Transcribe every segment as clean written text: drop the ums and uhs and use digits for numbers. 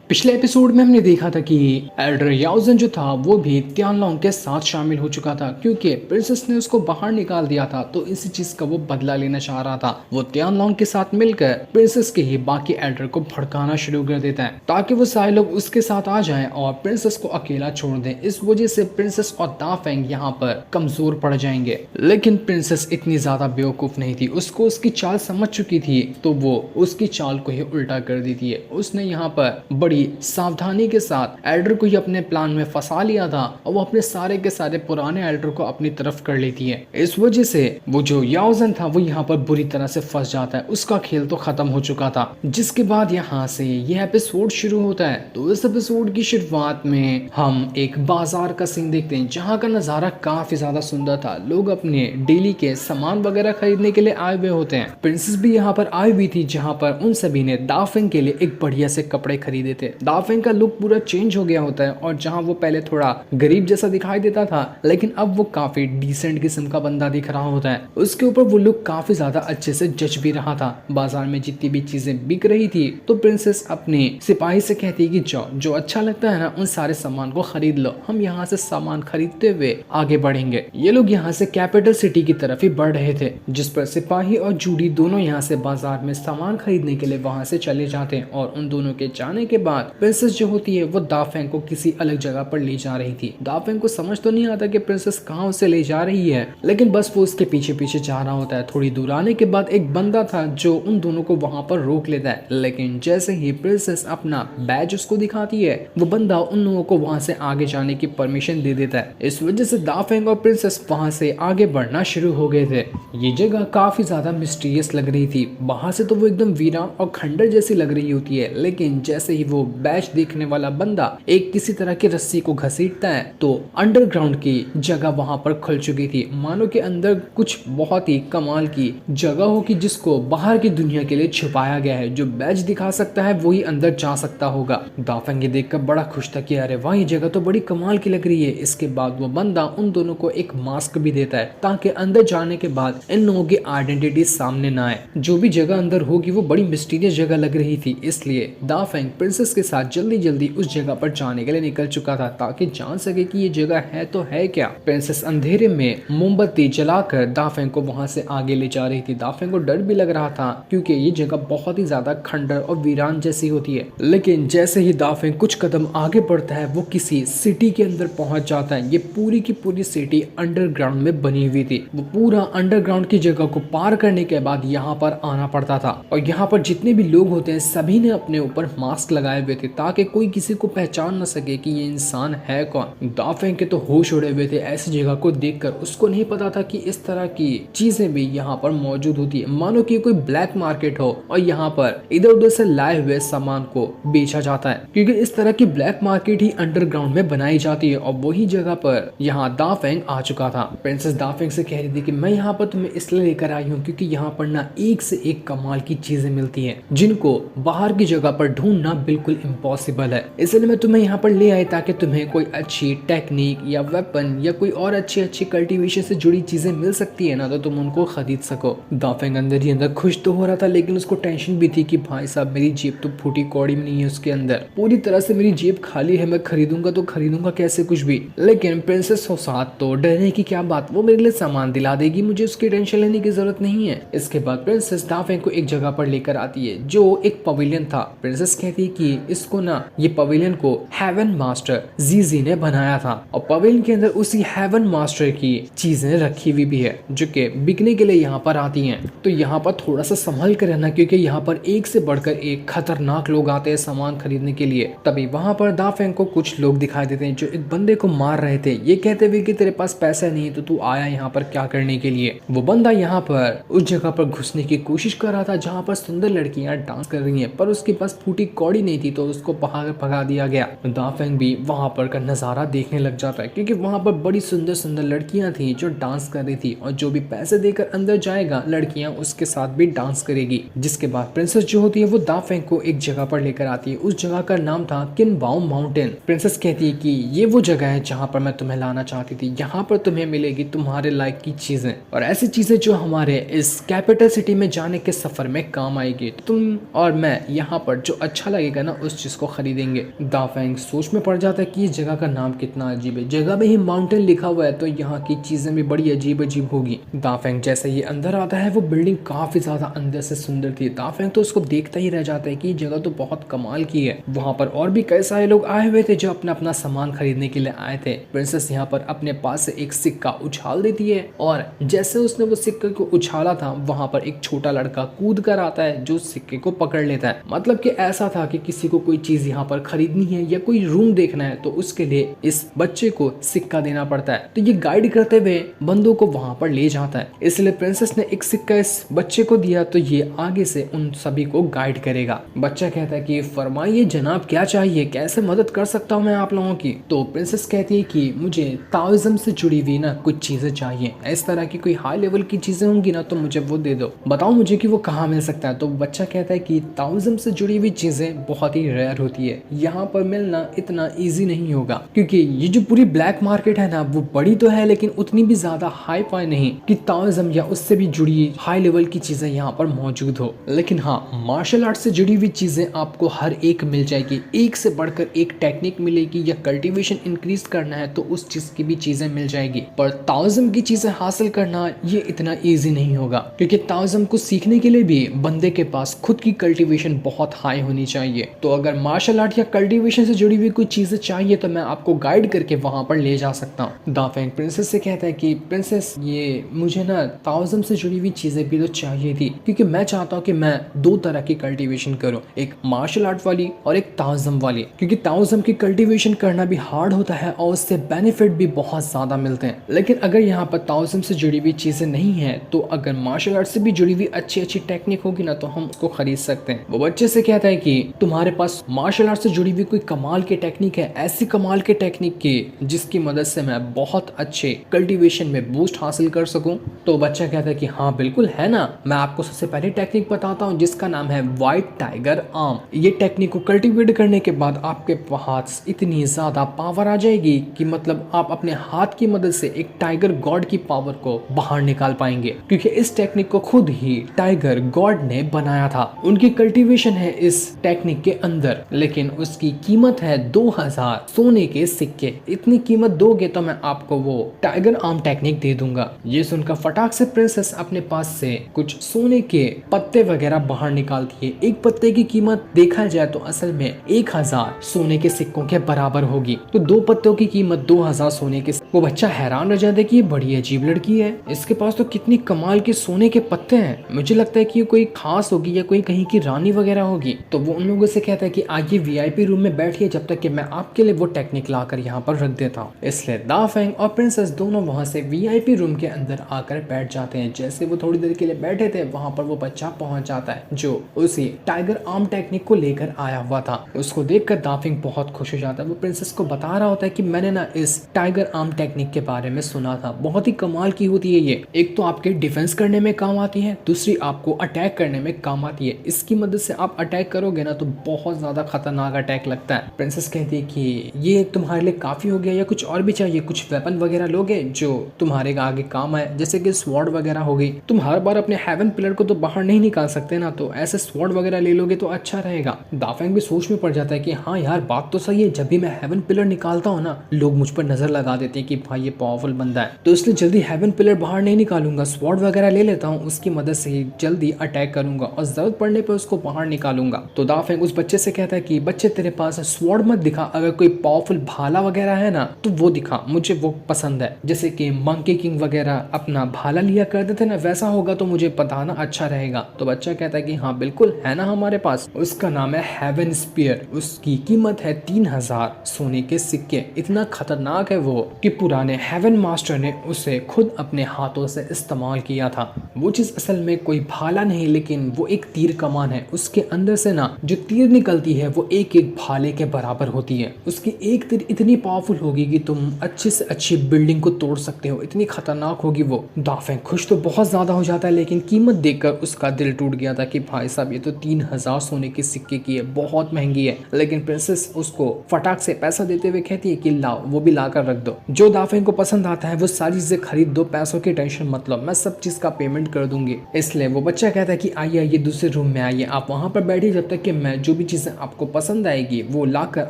पिछले एपिसोड में हमने देखा था कि एल्डर याओजन जो था वो भी तियानलोंग के साथ शामिल हो चुका था क्योंकि प्रिंसेस ने उसको बाहर निकाल दिया था। तो इसी चीज का वो बदला लेना चाह रहा था। वो तियानलोंग के साथ मिलकर प्रिंसेस के ही बाकी एल्डर को भड़काना शुरू कर देता है ताकि वो सारे लोग उसके साथ आ जाएं और प्रिंसेस को अकेला छोड़ दें। इस वजह से प्रिंसेस और दाफेंग यहाँ पर कमजोर पड़ जाएंगे। लेकिन प्रिंसेस इतनी ज्यादा बेवकूफ नहीं थी, उसको उसकी चाल समझ चुकी थी तो वो उसकी चाल को ही उल्टा कर देती है। उसने यहाँ पर बड़ी सावधानी के साथ एल्डर को ही अपने प्लान में फंसा लिया था और वो अपने सारे के सारे पुराने एल्डर को अपनी तरफ कर लेती है। इस वजह से वो जो याओजन था वो यहाँ पर बुरी तरह से फंस जाता है। उसका खेल तो खत्म हो चुका था। जिसके बाद यहाँ से यह एपिसोड शुरू होता है। तो इस एपिसोड की शुरुआत में हम एक बाजार का सीन देखते हैं जहाँ का नजारा काफी ज्यादा सुंदर था। लोग अपने डेली के सामान वगैरह खरीदने के लिए आए हुए होते हैं। प्रिंसेस भी यहाँ पर आई हुई थी जहाँ पर उन सभी ने दाफिंग के लिए एक बढ़िया से कपड़े खरीदे थे। दाफेंग का लुक पूरा चेंज हो गया होता है और जहां वो पहले थोड़ा गरीब जैसा दिखाई देता था लेकिन अब वो काफी डिसेंट किस्म का बंदा दिख रहा होता है। उसके ऊपर वो लुक काफी ज्यादा अच्छे से जच भी रहा था। बाजार में जितनी भी चीजें बिक रही थी तो प्रिंसेस अपने सिपाही से कहती कि जाओ, जो अच्छा लगता है ना उन सारे सामान को खरीद लो, हम यहाँ से सामान खरीदते हुए आगे बढ़ेंगे। ये लोग यहाँ से कैपिटल सिटी की तरफ ही बढ़ रहे थे, जिस पर सिपाही और जूडी दोनों यहाँ से बाजार में सामान खरीदने के लिए वहां से चले जाते हैं। और उन दोनों के जाने के बाद प्रिंसेस जो होती है वो दाफेंग को किसी अलग जगह पर ले जा रही थी। दाफेंग को समझ तो नहीं आता कि प्रिंसेस कहाँ उसे ले जा रही है, लेकिन बस वो उसके पीछे पीछे जा रहा होता है। थोड़ी दूर आने के बाद एक बंदा था जो उन दोनों को वहां पर रोक लेता है, लेकिन जैसे ही प्रिंसेस अपना बैज उसको दिखाती है वो बंदा उन लोगों को वहां से आगे जाने की परमिशन दे देता है। इस वजह से दाफेंग और प्रिंसेस वहां से आगे बढ़ना शुरू हो गए थे। ये जगह काफी ज्यादा मिस्टीरियस लग रही थी। बाहर से तो वो एकदम वीरान और खंडर जैसी लग रही होती है, लेकिन जैसे ही वो बैच देखने वाला बंदा एक किसी तरह की रस्सी को घसीटता है तो अंडरग्राउंड की जगह वहां पर खुल चुकी थी। मानो के अंदर कुछ बहुत ही कमाल की जगह हो कि जिसको बाहर की दुनिया के लिए छुपाया गया है। जो बैच दिखा सकता है वही अंदर जा सकता होगा। दाफेंग ये देखकर बड़ा खुश था कि अरे वाह, ये जगह तो बड़ी कमाल की लग रही है। इसके बाद वो बंदा उन दोनों को एक मास्क भी देता है ताकि अंदर जाने के बाद इन लोगों की आइडेंटिटी सामने ना आए। जो भी जगह अंदर होगी वो बड़ी मिस्टीरियस जगह लग रही थी, इसलिए दाफेंग प्रिंसेस के साथ जल्दी जल्दी उस जगह पर जाने के लिए निकल चुका था ताकि जान सके कि ये जगह है तो है क्या। प्रिंसेस अंधेरे में मोमबत्ती जलाकर दाफेंग को वहां से आगे ले जा रही थी। दाफेंग को डर भी लग रहा था क्योंकि ये जगह बहुत ही ज्यादा खंडर और वीरान जैसी होती है। लेकिन जैसे ही दाफेंग कुछ कदम आगे बढ़ता है वो किसी सिटी के अंदर पहुंच जाता है। ये पूरी की पूरी सिटी अंडरग्राउंड में बनी हुई थी। वो पूरा अंडरग्राउंड की जगह को पार करने के बाद यहाँ पर आना पड़ता था और यहाँ पर जितने भी लोग होते हैं सभी ने अपने ऊपर मास्क लगाए हुए थे ताकि कोई किसी को पहचान न सके कि ये इंसान है कौन। दाफेंग के तो होश उड़े हुए थे ऐसी जगह को देखकर। उसको नहीं पता था कि इस तरह की चीजें भी यहाँ पर मौजूद होती है, मानो कि कोई ब्लैक मार्केट हो और यहाँ पर इधर उधर से लाए हुए सामान को बेचा जाता है, क्योंकि इस तरह की ब्लैक मार्केट ही अंडरग्राउंड में बनाई जाती है। और वही जगह पर यहाँ दाफेंग आ चुका था। प्रिंसेस दाफेंग से कह रही थी कि मैं यहाँ पर तुम्हें इसलिए लेकर आई हूँ क्योंकि यहाँ पर ना एक से एक कमाल की चीजें मिलती है जिनको बाहर की जगह पर ढूंढना बिल्कुल इम्पॉसिबल है। इसलिए मैं तुम्हें यहाँ पर ले आई ताकि तुम्हें कोई अच्छी टेक्निक या वेपन या कोई और अच्छी अच्छी कल्टीवेशन से जुड़ी चीजें मिल सकती है ना, तो तुम उनको खरीद सको। दाफेंग अंदर ही अंदर खुश तो हो रहा था, लेकिन उसको टेंशन भी थी कि भाई साहब मेरी जेब तो फूटी कौड़ी में नहीं है, उसके अंदर पूरी तरह से मेरी जेब खाली है। मैं खरीदूंगा तो खरीदूंगा कैसे कुछ भी। लेकिन प्रिंसेस हो साथ तो डरने की क्या बात, वो मेरे लिए सामान दिला देगी, मुझे उसकी टेंशन लेने की जरूरत नहीं है। इसके बाद प्रिंसेस दाफेंग को एक जगह पर लेकर आती है जो एक पवेलियन था। प्रिंसेस कहती है कि इसको ना, ये पवेलियन को हेवन मास्टर जीजी ने बनाया था और पवेलियन के अंदर उसी हेवन मास्टर की चीजें रखी हुई भी है जो कि बिकने के लिए यहाँ पर आती हैं। तो यहाँ पर थोड़ा सा संभल कर रहना क्योंकि यहाँ पर एक से बढ़कर एक खतरनाक लोग आते हैं सामान खरीदने के लिए। तभी वहाँ पर दाफेंग को कुछ लोग दिखाई देते हैं जो एक बंदे को मार रहे थे। ये कहते हुए कि तेरे पास पैसा नहीं है तो तू आया यहाँ पर क्या करने के लिए। वो बंदा यहाँ पर उस जगह पर घुसने की कोशिश कर रहा था जहाँ पर सुंदर लड़कियां डांस कर रही हैं, पर उसके पास फूटी कौड़ी नहीं थी तो उसको भगा दिया गया। दाफेंग भी वहां पर का नजारा देखने लग जाता है क्योंकि वहां पर बड़ी सुंदर सुंदर लड़कियां थी जो डांस कर रही थी और जो भी पैसे देकर अंदर जाएगा लड़कियां उसके साथ भी डांस करेगी। जिसके बाद प्रिंसेस जो होती है वो दाफेंग को एक जगह पर लेकर आती है। उस जगह का नाम था किनबाओ माउंटेन। प्रिंसेस कहती है कि ये वो जगह है जहाँ पर मैं तुम्हें लाना चाहती थी। यहाँ पर तुम्हें मिलेगी तुम्हारे लायक की चीजें और ऐसी चीजें जो हमारे इस कैपिटल सिटी में जाने के सफर में काम आएगी। तुम और मैं यहाँ पर जो अच्छा लगेगा ना उस चीज को खरीदेंगे। दाफेंग सोच में पड़ जाता है कि इस जगह का नाम कितना अजीब है, जगह में ही माउंटेन लिखा हुआ है तो यहाँ की चीजें भी बड़ी अजीब अजीब होगी। दाफेंग जैसे ये अंदर आता है वो बिल्डिंग काफी ज्यादा अंदर से सुंदर थी। दाफेंग तो उसको देखता ही रह जाता है कि ये जगह तो बहुत कमाल की है। वहाँ पर और भी कई सारे लोग आए हुए थे जो अपना अपना सामान खरीदने के लिए आए थे। प्रिंसेस यहाँ पर अपने पास से एक सिक्का उछाल देती है और जैसे उसने वो सिक्के को उछाला था वहां पर एक छोटा लड़का कूद कर आता है जो सिक्के को पकड़ लेता है। मतलब कि ऐसा था कि किसी को कोई चीज यहाँ पर खरीदनी है या कोई रूम देखना है तो उसके लिए इस बच्चे को सिक्का देना पड़ता है। तो ये गाइड करते हुए बंदों को वहां पर ले जाता है। इसलिए प्रिंसेस ने एक सिक्का इस बच्चे को दिया तो ये आगे से उन सभी को गाइड करेगा। बच्चा कहता है कि फरमाइए जनाब क्या चाहिए, कैसे मदद कर सकता हूँ मैं आप लोगों की। तो प्रिंसेस कहती है कि मुझे ताओइज्म से जुड़ी हुई ना कुछ चीजें चाहिए, इस तरह की कोई हाई लेवल की चीजें होंगी ना तो मुझे वो दे दो, बताओ मुझे कि वो कहाँ मिल सकता है। तो बच्चा कहता है कि ताओइज्म से जुड़ी हुई चीजें बहुत ही रेयर होती है, यहाँ पर मिलना इतना इजी नहीं होगा क्योंकि ये जो पूरी ब्लैक मार्केट है ना वो बड़ी तो है लेकिन उतनी भी ज्यादा हाई फाई नहीं कि ताओइज्म या उससे भी जुड़ी हाई लेवल की चीजें यहाँ पर मौजूद हो। लेकिन हाँ, मार्शल आर्ट से जुड़ी हुई चीजें आपको हर एक मिल जाएगी, एक से बढ़कर एक टेक्निक मिलेगी या कल्टीवेशन इंक्रीज करना है तो उस चीज की भी चीजें मिल जाएगी। पर ताओइज्म की चीजें हासिल करना ये इतना इजी नहीं होगा क्योंकि ताओइज्म को सीखने के लिए भी बंदे के पास खुद की कल्टीवेशन बहुत हाई होनी चाहिए। तो अगर मार्शल आर्ट या कल्टीवेशन से जुड़ी हुई कोई चीजें चाहिए तो मैं आपको गाइड करके वहां पर ले जा सकता हूँ। दाफेंग प्रिंसेस से कहता है कि प्रिंसेस ये मुझे ना ताओइज्म से जुड़ी हुई चीजें भी तो चाहिए थी क्योंकि मैं चाहता हूँ कि मैं दो तरह की कल्टीवेशन करूँ, एक मार्शल आर्ट वाली और एक ताओइज्म वाली, क्योंकि ताओइज्म की कल्टीवेशन करना भी हार्ड होता है और उससे बेनिफिट भी बहुत ज्यादा मिलते हैं। लेकिन अगर यहाँ पर ताओइज्म से जुड़ी हुई चीजें नहीं है तो अगर मार्शल आर्ट से भी जुड़ी हुई अच्छी अच्छी टेक्निक होगी ना तो हम उसको खरीद सकते हैं। वो बच्चे से कहता है कि तुम्हारे पास मार्शल आर्ट से जुड़ी हुई कोई कमाल की टेक्निक है, ऐसी कमाल की टेक्निक की जिसकी मदद से मैं बहुत अच्छे कल्टीवेशन में बूस्ट हासिल कर सकूं। तो बच्चा कहता है कि हाँ बिल्कुल है ना, मैं आपको सबसे पहले टेक्निक बताता हूँ जिसका नाम है व्हाइट टाइगर आर्म। ये टेक्निक को कल्टीवेट करने के बाद आपके हाथ इतनी ज्यादा पावर आ जाएगी कि मतलब आप अपने हाथ की मदद से एक टाइगर गॉड की पावर को बाहर निकाल पाएंगे क्योंकि इस टेक्निक को खुद ही टाइगर गॉड ने बनाया था। उनकी कल्टीवेशन है इस टेक्निक के अंदर, लेकिन उसकी कीमत है 2000 सोने के सिक्के। इतनी कीमत दोगे तो मैं आपको वो टाइगर आर्म टेक्निक दे दूंगा। ये सुनकर फटाक से प्रिंसेस अपने पास से कुछ सोने के पत्ते वगैरह बाहर निकालती है। एक पत्ते की कीमत देखा जाए तो असल में 1000 सोने के सिक्कों के बराबर होगी, तो दो पत्तों की कीमत 2000 सोने के। वो बच्चा हैरान रह जाता है कि ये बड़ी अजीब लड़की है, इसके पास तो कितनी कमाल के सोने के पत्ते हैं, मुझे लगता है कि ये कोई खास होगी या कोई कहीं की रानी वगैरह होगी। तो वो उन लोगों से कहता है कि आइए वीआईपी रूम में बैठिए जब तक कि मैं आपके लिए वो टेक्निक लाकर यहाँ पर रख देता हूँ। इसलिए दाफेंग और प्रिंसेस दोनों वहां से वीआईपी रूम के अंदर आकर बैठ जाते हैं। जैसे वो थोड़ी देर के लिए बैठे थे वहां पर वो बच्चा पहुंच जाता है जो उसी टाइगर आर्म टेक्निक को लेकर आया हुआ था। उसको देखकर दाफेंग बहुत खुश हो जाता है। वो प्रिंसेस को बता रहा होता है कि मैंने ना इस टाइगर आर्म टेक्निक के बारे में सुना था, बहुत ही कमाल की होती है ये। एक तो आपके डिफेंस करने में काम आती है, दूसरी आपको अटैक करने में काम आती है। इसकी मदद से आप अटैक करोगे ना तो बहुत ज्यादा खतरनाक अटैक लगता है। प्रिंसेस कहती है कि ये तुम्हारे लिए काफी हो गया या कुछ और भी चाहिए, कुछ वेपन वगैरह लोगे जो तुम्हारे आगे काम आए, जैसे कि स्वॉर्ड वगैरह हो गई। तुम हर बार अपने हेवन पिलर को तो बाहर नहीं निकाल सकते ना, तो ऐसे स्वॉर्ड वगैरह ले लोगे तो अच्छा रहेगा। दाफेंग भी सोच में पड़ जाता है कि हाँ यार बात तो सही है, जब भी मैं हेवन पिलर निकालता हूँ ना लोग मुझ पर नजर लगा देते हैं कि भाई ये पावरफुल बंदा है, तो इसलिए जल्दी हेवन पिलर बाहर नहीं निकालूंगा, स्वॉर्ड वगैरह ले लेता हूँ, उसकी मदद से ही जल्दी अटैक करूंगा और जरूरत पड़ने पर उसको बाहर निकालूंगा। तो दाफेंग उस बच्चे से कहता है कि बच्चे तेरे पास स्वॉर्ड मत दिखा, अगर कोई पावरफुल भाला वगैरह है ना तो वो दिखा, मुझे वो पसंद है, जैसे कि मंकी किंग वगैरह अपना भाला लिया करते थे ना वैसा होगा तो मुझे बताना अच्छा रहेगा। तो बच्चा कहता है कि हाँ बिल्कुल है ना हमारे पास, उसका नाम है हेवन स्पीयर, उसकी कीमत है 3000 सोने के सिक्के। इतना खतरनाक है वो कि पुराने हेवन मास्टर ने उसे खुद अपने हाथों से इस्तेमाल किया था। वो चीज असल में कोई भाला नहीं लेकिन वो एक तीर कमान है, उसके अंदर से ना जो तीर निकलती है वो एक एक भाले के बराबर होती है। उसकी एक तीर इतनी पावरफुल होगी कि तुम अच्छी से अच्छी बिल्डिंग को तोड़ सकते हो, इतनी खतरनाक होगी वो। दाफेंग खुश तो बहुत ज्यादा हो जाता है लेकिन कीमत देखकर उसका दिल टूट गया था कि भाई साहब ये तो 3000 सोने के सिक्के की है, बहुत महंगी है। लेकिन प्रिंसेस उसको फटाक से पैसा देते हुए कहती है कि लाओ वो भी ला कर रख दो, जो दाफेंग को पसंद आता है वो सारी चीजें खरीद दो, पैसों की टेंशन मतलब, मैं सब चीज का पेमेंट कर दूंगी। इसलिए वो बच्चा कहता है कि आइए आइए दूसरे रूम में आइए, आप वहां पर बैठिए जब तक कि मैं जो भी चीजें आपको पसंद आएगी वो लाकर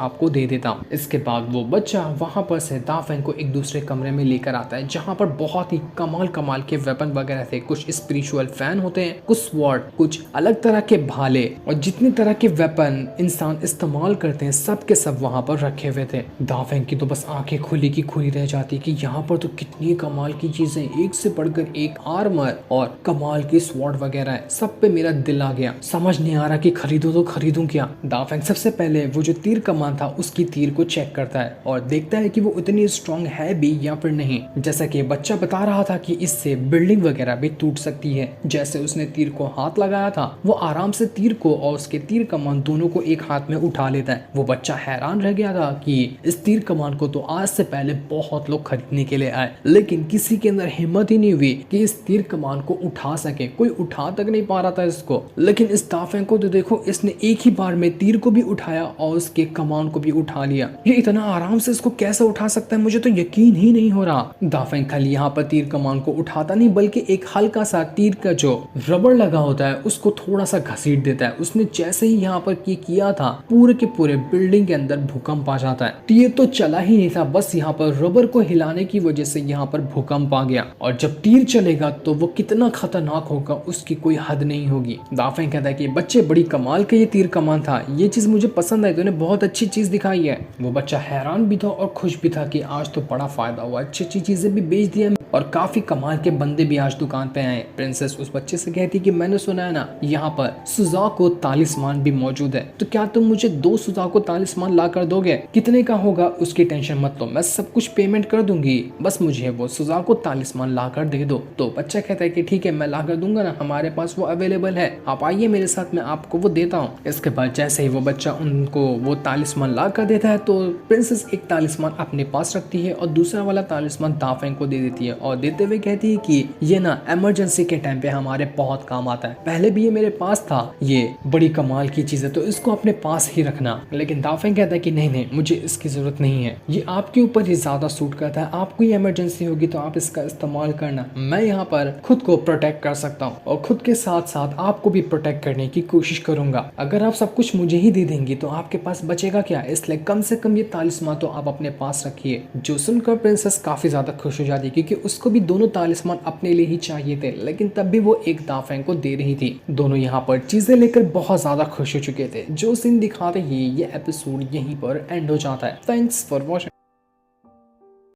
आपको दे देता। इसके बाद वो बच्चा वहां पर से दाफेंग को एक दूसरे कमरे में लेकर आता है जहां पर बहुत ही कमाल कमाल के वेपन वगैरह थे। कुछ स्पिरिचुअल फैन होते हैं, कुछ स्वॉर्ड, कुछ अलग तरह के भाले और जितनी तरह के वेपन इंसान इस्तेमाल करते हैं सब के सब वहां पर रखे हुए थे। दाफेंग की तो बस आंखें खुली की खुली रह जाती कि यहाँ पर तो कितनी कमाल की चीजें, एक से बढ़कर एक आर्मर और कमाल की स्वॉर्ड वगैरह है। सब पे मेरा दिल आ गया, समझ नहीं आ रहा कि खरीदो तो खरीदूं क्या। दाफेंग सबसे पहले वो जो तीर कमान था उसकी तीर को चेक करता है और देखता है कि वो उतनी स्ट्रॉन्ग है भी या फिर नहीं। जैसा कि बच्चा बता रहा था कि इससे बिल्डिंग वगैरह भी टूट सकती है। जैसे उसने तीर को हाथ लगाया था वो आराम से तीर को और उसके तीर कमान दोनों को एक हाथ में उठा लेता है। वो बच्चा हैरान रह गया था कि इस तीर कमान को तो आज से पहले बहुत लोग खरीदने के लिए आए, लेकिन किसी के अंदर हिम्मत ही नहीं हुई कि इस तीर कमान को उठा सके। कोई उठा तक नहीं पा रहा था इसको, लेकिन इस दाफेंग को तो देखो, इसने एक ही बार में तीर को भी उठाया और उसके कमान को भी उठा लिया। ये इतना आराम से इसको कैसे उठा सकता है, मुझे तो यकीन ही नहीं हो रहा। दाफेंग खाली यहाँ पर तीर कमान को उठाता नहीं बल्कि एक हल्का सा तीर का जो रबड़ लगा होता है उसको थोड़ा सा घसीट देता है। उसने जैसे ही यहाँ पर किया था पूरे के पूरे बिल्डिंग के अंदर भूकंप आ जाता है। तीर तो चला ही नहीं था, बस यहाँ पर रबर को हिलाने की वजह से यहाँ पर भूकंप आ गया। और जब तीर चलेगा तो वो कितना खतरनाक होगा उसकी कोई हद नहीं होगी। दाफेंग कहता है कि बच्चे बड़ी कमाल का ये तीर कमान था, ये चीज मुझे पसंद आई, तूने बहुत अच्छी चीज दिखाई है। वो बच्चा हैरान भी था और खुश भी था कि आज तो बड़ा फायदा हुआ, अच्छी अच्छी चीजें भी बेच दिया और काफी कमाल के बंदे भी आज दुकान पे आए। प्रिंसेस उस बच्चे से कहती कि मैंने सुना है ना यहाँ पर सुजाको तालिस्मान भी मौजूद है, तो क्या तुम मुझे 2 सुजाको तालिस्मान ला कर दोगे? कितने का होगा उसकी टेंशन मत लो, मैं सब कुछ पेमेंट कर दूंगी, बस मुझे वो सुजाको तालिस्मान ला कर दे दो। तो बच्चा कहता है कि ठीक है मैं ला कर दूंगा ना, हमारे पास वो अवेलेबल है, आप आइए मेरे साथ, मैं आपको वो देता हूँ। इसके बाद जैसे ही वो बच्चा उनको वो तालिस्मान ला कर देता है तो प्रिंसेस एक तालिस्मान अपने पास रखती है और दूसरा वाला तालिस्मान दाफेंग को दे देती है और देते हुए कहती है कि ये ना इमरजेंसी के टाइम पे हमारे बहुत काम आता है, पहले भी ये मेरे पास था, ये बड़ी कमाल की चीज है तो इसको अपने पास ही रखना। लेकिन दाफेंग कहता है कि नहीं नहीं मुझे इसकी जरूरत नहीं है, ये आपके ऊपर ही ज्यादा सूट करता है, आपको ये इमरजेंसी होगी तो आप इसका इस्तेमाल करना, मैं यहाँ पर खुद को प्रोटेक्ट कर सकता हूँ और खुद के साथ साथ आपको भी प्रोटेक्ट करने की कोशिश करूंगा। अगर आप सब कुछ मुझे ही दे देंगी तो आपके पास बचेगा क्या, इसलिए कम से कम ये तालिस्मान तो आप अपने पास रखिए। जो सुनकर प्रिंसेस काफी ज्यादा खुश हो जाती क्योंकि उसको भी दोनों तालिस्मान अपने लिए ही चाहिए थे, लेकिन तब भी वो एक दाफेंग को दे रही थी। दोनों यहाँ पर चीजें लेकर बहुत ज्यादा खुश हो चुके थे। जो सीन दिखाते ही ये एपिसोड यहीं पर एंड हो जाता है। Thanks for watching.